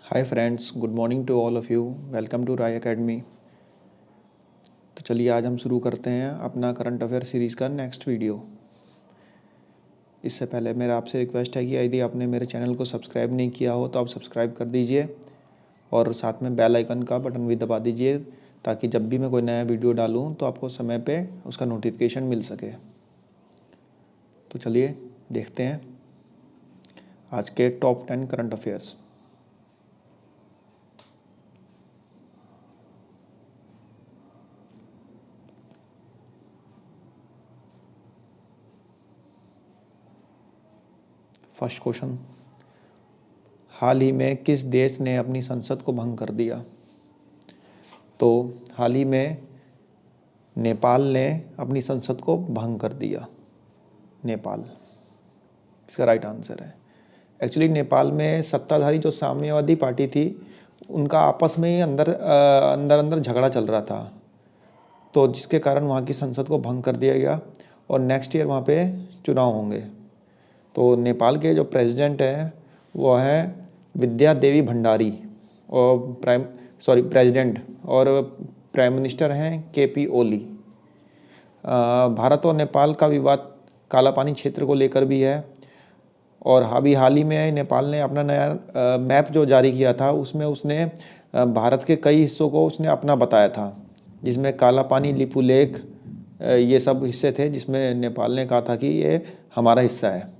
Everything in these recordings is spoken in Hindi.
Hi friends, good morning to all of you. Welcome to Rai academy. तो चलिए आज हम शुरू करते हैं अपना करंट अफेयर सीरीज़ का नेक्स्ट वीडियो। इससे पहले मेरा आपसे रिक्वेस्ट है कि यदि आपने मेरे चैनल को सब्सक्राइब नहीं किया हो तो आप सब्सक्राइब कर दीजिए और साथ में बेल आइकन का बटन भी दबा दीजिए ताकि जब भी मैं कोई नया वीडियो डालूँ तो आपको समय पे उसका नोटिफिकेशन मिल सके। तो चलिए देखते हैं आज के top 10 current affairs. First question, हाल ही में किस देश ने अपनी संसद को भंग कर दिया? तो हाल ही में नेपाल ने अपनी संसद को भंग कर दिया। नेपाल इसका राइट आंसर है। एक्चुअली नेपाल में सत्ताधारी जो साम्यवादी पार्टी थी उनका आपस में ही अंदर झगड़ा चल रहा था, तो जिसके कारण वहाँ की संसद को भंग कर दिया गया और नेक्स्ट ईयर वहाँ पे चुनाव होंगे। तो नेपाल के जो प्रेसिडेंट हैं वो हैं विद्या देवी भंडारी और प्रेसिडेंट, और प्राइम मिनिस्टर हैं केपी ओली। भारत और नेपाल का विवाद काला पानी क्षेत्र को लेकर भी है और हाल ही में नेपाल ने अपना नया मैप जो जारी किया था उसमें उसने भारत के कई हिस्सों को उसने अपना बताया था, जिसमें काला पानी, लिपू लेक, ये सब हिस्से थे जिसमें नेपाल ने कहा था कि ये हमारा हिस्सा है।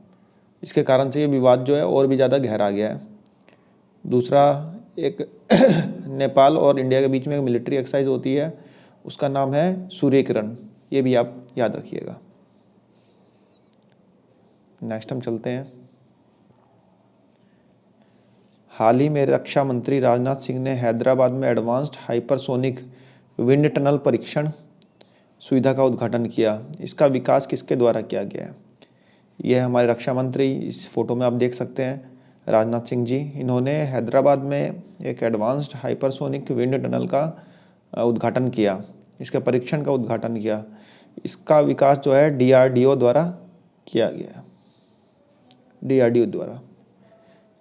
इसके कारण से ये विवाद जो है और भी ज़्यादा गहरा गया है। दूसरा, एक नेपाल और इंडिया के बीच में एक मिलिट्री एक्सरसाइज होती है, उसका नाम है सूर्य किरण, ये भी आप याद रखिएगा। नेक्स्ट हम चलते हैं। हाल ही में रक्षा मंत्री राजनाथ सिंह ने हैदराबाद में एडवांस्ड हाइपरसोनिक विंड टनल परीक्षण सुविधा का उद्घाटन किया। इसका विकास किसके द्वारा किया गया है? यह हमारे रक्षा मंत्री, इस फोटो में आप देख सकते हैं, राजनाथ सिंह जी। इन्होंने हैदराबाद में एक एडवांस्ड हाइपरसोनिक विंड टनल का उद्घाटन किया, इसके परीक्षण का उद्घाटन किया। इसका विकास जो है डीआरडीओ द्वारा किया गया है, डीआरडीओ द्वारा।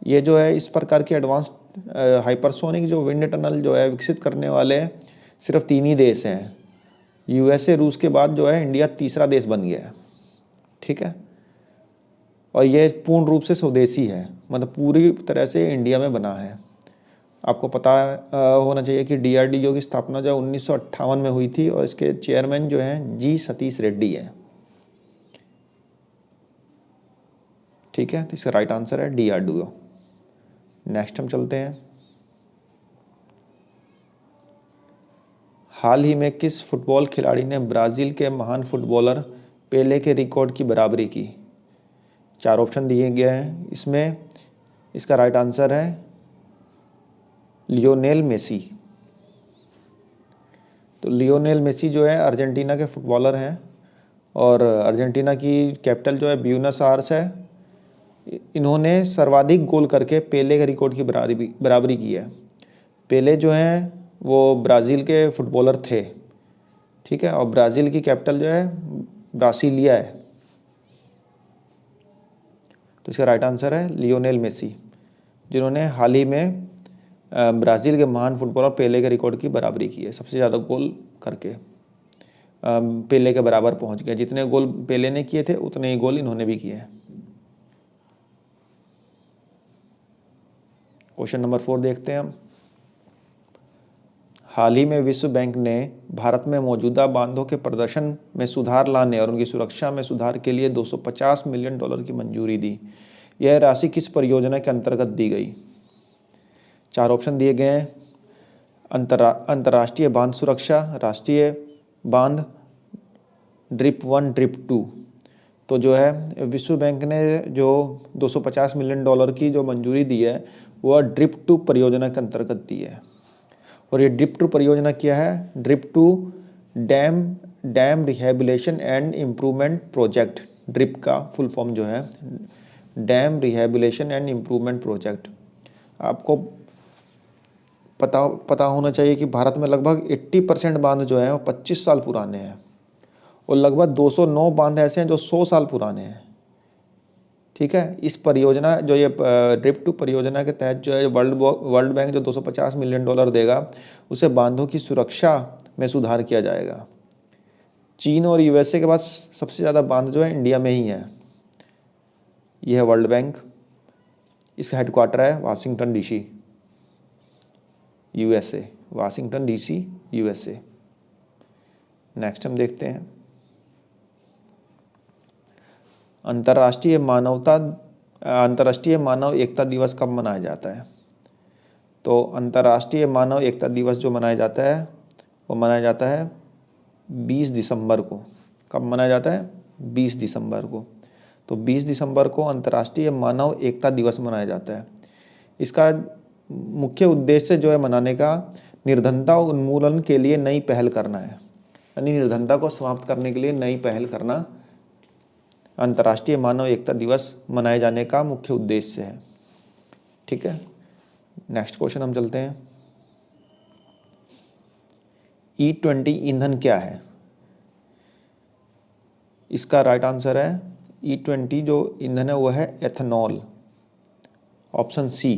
ये जो है इस प्रकार की एडवांस्ड हाइपरसोनिक जो विंड टनल जो है विकसित करने वाले सिर्फ 3 ही देश हैं। यूएसए, रूस के बाद जो है इंडिया तीसरा देश बन गया है। ठीक है, और ये पूर्ण रूप से स्वदेशी है, मतलब पूरी तरह से इंडिया में बना है। आपको पता होना चाहिए कि डीआरडीओ की स्थापना जो 1958 में हुई थी और इसके चेयरमैन जो हैं जी सतीश रेड्डी हैं। ठीक है, तो इसका राइट आंसर है डीआरडीओ। नेक्स्ट हम चलते हैं। हाल ही में किस फुटबॉल खिलाड़ी ने ब्राज़ील के महान फुटबॉलर पेले के रिकॉर्ड की बराबरी की? 4 ऑप्शन दिए गए हैं इसमें। इसका राइट आंसर है लियोनेल मेसी। तो लियोनेल मेसी जो है अर्जेंटीना के फुटबॉलर हैं और अर्जेंटीना की कैपिटल जो है ब्यूनस आयर्स है। इन्होंने सर्वाधिक गोल करके पेले के रिकॉर्ड की बराबरी की है। पेले जो हैं वो ब्राज़ील के फुटबॉलर थे। ठीक है, और ब्राज़ील की कैपिटल जो है ब्रासिलिया है। तो इसका राइट आंसर है लियोनेल मेसी, जिन्होंने हाल ही में ब्राज़ील के महान फुटबॉलर पेले के रिकॉर्ड की बराबरी की है। सबसे ज़्यादा गोल करके पेले के बराबर पहुंच गए। जितने गोल पेले ने किए थे उतने ही गोल इन्होंने भी किए हैं। क्वेश्चन नंबर 4 देखते हैं हम। हाल ही में विश्व बैंक ने भारत में मौजूदा बांधों के प्रदर्शन में सुधार लाने और उनकी सुरक्षा में सुधार के लिए $250 मिलियन की मंजूरी दी। यह राशि किस परियोजना के अंतर्गत दी गई? 4 ऑप्शन दिए गए हैं। अंतर्राष्ट्रीय बांध सुरक्षा, राष्ट्रीय बांध, ड्रिप 1, ड्रिप 2। तो जो है विश्व बैंक ने जो $250 मिलियन की जो मंजूरी दी है वह ड्रिप 2 परियोजना के अंतर्गत दी है। और ये ड्रिप 2 परियोजना क्या है? Drip 2 dam rehabilitation and improvement project. Drip का फुल फॉर्म जो है dam rehabilitation and improvement project. आपको पता होना चाहिए कि भारत में लगभग 80% बांध जो हैं वो 25 साल पुराने हैं और लगभग 209 बांध ऐसे हैं जो 100 साल पुराने हैं। ठीक है। इस परियोजना जो ये ड्रिप टू परियोजना के तहत जो है वर्ल्ड बैंक जो $250 मिलियन देगा, उसे बांधों की सुरक्षा में सुधार किया जाएगा। चीन और यूएसए के पास सबसे ज़्यादा बांध जो है इंडिया में ही है। यह है वर्ल्ड बैंक, इसका हेडक्वार्टर है Washington DC, USA, Washington DC, USA. Next हम देखते हैं अंतर्राष्ट्रीय मानव एकता दिवस कब मनाया जाता है। तो अंतर्राष्ट्रीय मानव एकता दिवस जो मनाया जाता है वो मनाया जाता है 20 दिसंबर को। कब मनाया जाता है? 20 दिसंबर को। तो 20 दिसंबर को अंतर्राष्ट्रीय मानव एकता दिवस मनाया जाता है। इसका मुख्य उद्देश्य जो है मनाने का, निर्धनता उन्मूलन के लिए नई पहल करना है, यानी निर्धनता को समाप्त करने के लिए नई पहल करना अंतर्राष्ट्रीय मानव एकता दिवस मनाए जाने का मुख्य उद्देश्य है। ठीक है, नेक्स्ट क्वेश्चन हम चलते हैं। E20 ईंधन क्या है? इसका राइट आंसर है E20 जो ईंधन है वो है एथेनॉल, ऑप्शन सी।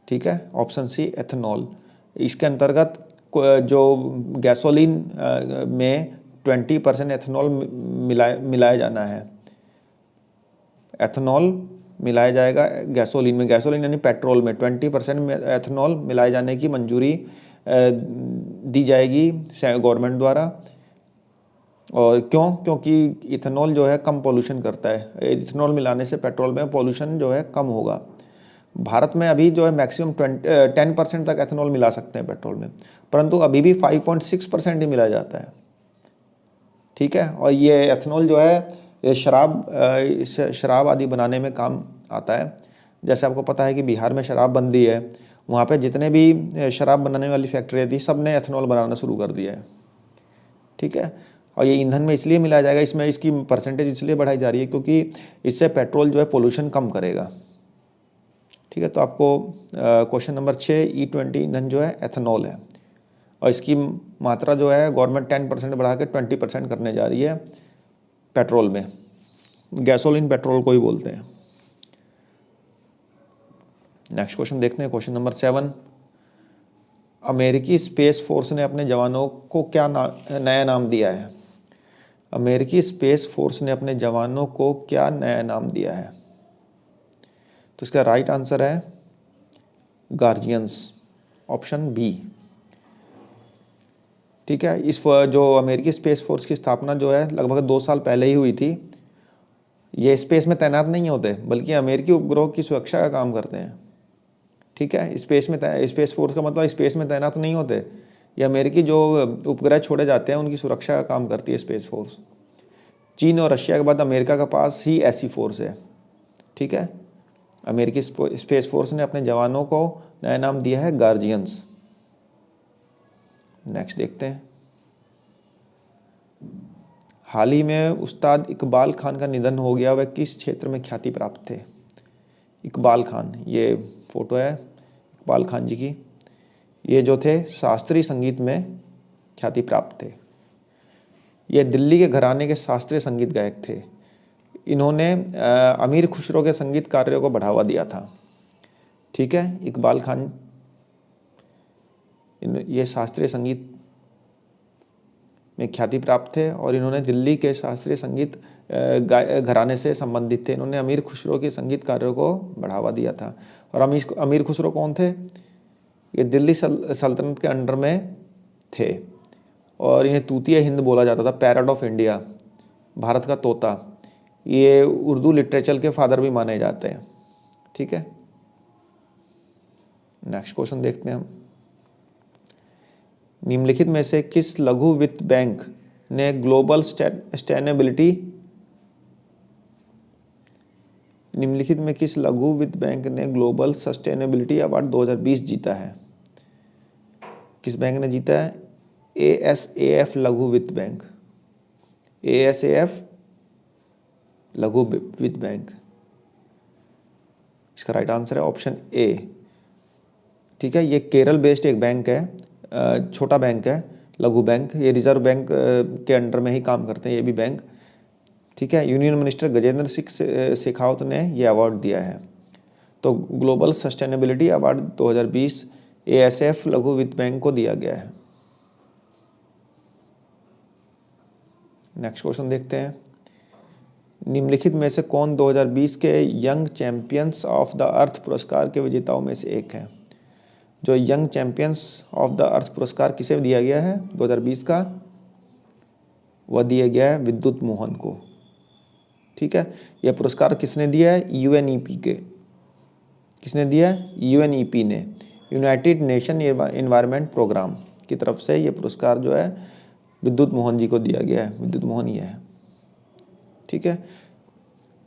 ठीक है, ऑप्शन सी एथेनॉल। इसके अंतर्गत जो गैसोलीन में 20% एथेनॉल मिलाया जाना है। एथेनॉल मिलाया जाएगा गैसोलीन में, गैसोलीन यानी पेट्रोल में 20% में एथेनॉल मिलाए जाने की मंजूरी दी जाएगी गवर्नमेंट द्वारा। और क्यों? क्योंकि इथेनॉल जो है कम पोल्यूशन करता है। इथेनॉल मिलाने से पेट्रोल में पोल्यूशन जो है कम होगा। भारत में अभी जो है मैक्सिमम 10% तक एथेनॉल मिला सकते हैं पेट्रोल में, परंतु अभी भी 5.6% ही मिलाया जाता है। ठीक है, और ये एथेनॉल जो है ये शराब आदि बनाने में काम आता है। जैसे आपको पता है कि बिहार में शराब बंदी है, वहाँ पे जितने भी शराब बनाने वाली फैक्ट्रियाँ थी सब ने एथेनॉल बनाना शुरू कर दिया है। ठीक है, और ये ईंधन में इसलिए मिलाया जाएगा, इसमें इसकी परसेंटेज इसलिए बढ़ाई जा रही है क्योंकि इससे पेट्रोल जो है पोल्यूशन कम करेगा। ठीक है, तो आपको क्वेश्चन नंबर 6 E20 ईंधन जो है एथेनॉल है, और इसकी मात्रा जो है गवर्नमेंट 10% बढ़ा के 20% करने जा रही है पेट्रोल में। गैसोलीन पेट्रोल को ही बोलते हैं। नेक्स्ट क्वेश्चन देखते हैं, क्वेश्चन नंबर 7। अमेरिकी स्पेस फोर्स ने अपने जवानों को क्या नया नाम दिया है? अमेरिकी स्पेस फोर्स ने अपने जवानों को क्या नया नाम दिया है? तो इसका राइट आंसर है गार्जियंस, ऑप्शन बी। ठीक है, इस जो अमेरिकी स्पेस फोर्स की स्थापना जो है लगभग 2 साल पहले ही हुई थी। ये स्पेस में तैनात नहीं होते बल्कि अमेरिकी उपग्रह की सुरक्षा का काम करते हैं। ठीक है, स्पेस फोर्स का मतलब स्पेस में तैनात नहीं होते, ये अमेरिकी जो उपग्रह छोड़े जाते हैं उनकी सुरक्षा का काम करती है स्पेस फोर्स। चीन और रशिया के बाद अमेरिका के पास ही ऐसी फोर्स है। ठीक है, अमेरिकी स्पेस फोर्स ने अपने जवानों को नया नाम दिया है गार्जियंस। नेक्स्ट देखते हैं, हाल ही में उस्ताद इकबाल खान का निधन हो गया, वह किस क्षेत्र में ख्याति प्राप्त थे? इकबाल खान, ये फोटो है इकबाल खान जी की। ये जो थे शास्त्रीय संगीत में ख्याति प्राप्त थे। ये दिल्ली के घराने के शास्त्रीय संगीत गायक थे। इन्होंने अमीर खुसरो के संगीत कार्यों को बढ़ावा दिया था। ठीक है, इकबाल खान ये शास्त्रीय संगीत में ख्याति प्राप्त थे और इन्होंने दिल्ली के शास्त्रीय संगीत घराने से संबंधित थे। इन्होंने अमीर खुसरो के संगीत कार्यों को बढ़ावा दिया था। और अमीर खुसरो कौन थे? ये दिल्ली सल्तनत के अंडर में थे और इन्हें तूतिया हिंद बोला जाता था, पैरट ऑफ इंडिया, भारत का तोता। ये उर्दू लिटरेचर के फादर भी माने जाते हैं। ठीक है, नेक्स्ट क्वेश्चन देखते हैं हम। निम्नलिखित में से किस लघु वित्त बैंक ने ग्लोबल सस्टेनेबिलिटी निम्नलिखित में किस लघु वित्त बैंक ने ग्लोबल सस्टेनेबिलिटी अवार्ड 2020 जीता है? किस बैंक ने जीता है? ASAF लघु वित्त बैंक, ASAF लघु वित्त बैंक। इसका राइट आंसर है ऑप्शन ए। ठीक है, ये केरल बेस्ड एक बैंक है, छोटा बैंक है, लघु बैंक। ये रिजर्व बैंक के अंडर में ही काम करते हैं ये भी बैंक। ठीक है, यूनियन मिनिस्टर गजेंद्र सिंह शेखावत ने ये अवार्ड दिया है। तो ग्लोबल सस्टेनेबिलिटी अवार्ड 2020 ASF लघु वित्त बैंक को दिया गया है। नेक्स्ट क्वेश्चन देखते हैं, निम्नलिखित में से कौन 2020 के young champions of the earth पुरस्कार के विजेताओं में से एक है? जो young champions of the earth पुरस्कार किसे दिया गया है 2020 का, वह दिया गया है विद्युत मोहन को। ठीक है, यह पुरस्कार किसने दिया है? UNEP के। किसने दिया है? UNEP ने, यूनाइटेड नेशन एनवायरनमेंट प्रोग्राम की तरफ से ये पुरस्कार जो है विद्युत मोहन जी को दिया गया है। विद्युत मोहन ये है। ठीक है,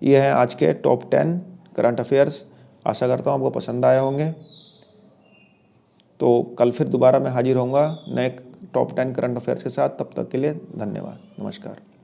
ये है आज के टॉप 10 करंट अफेयर्स। आशा करता हूँ आपको पसंद आए होंगे। तो कल फिर दोबारा मैं हाजिर होऊंगा नए टॉप 10 करंट अफेयर्स के साथ। तब तक के लिए धन्यवाद, नमस्कार।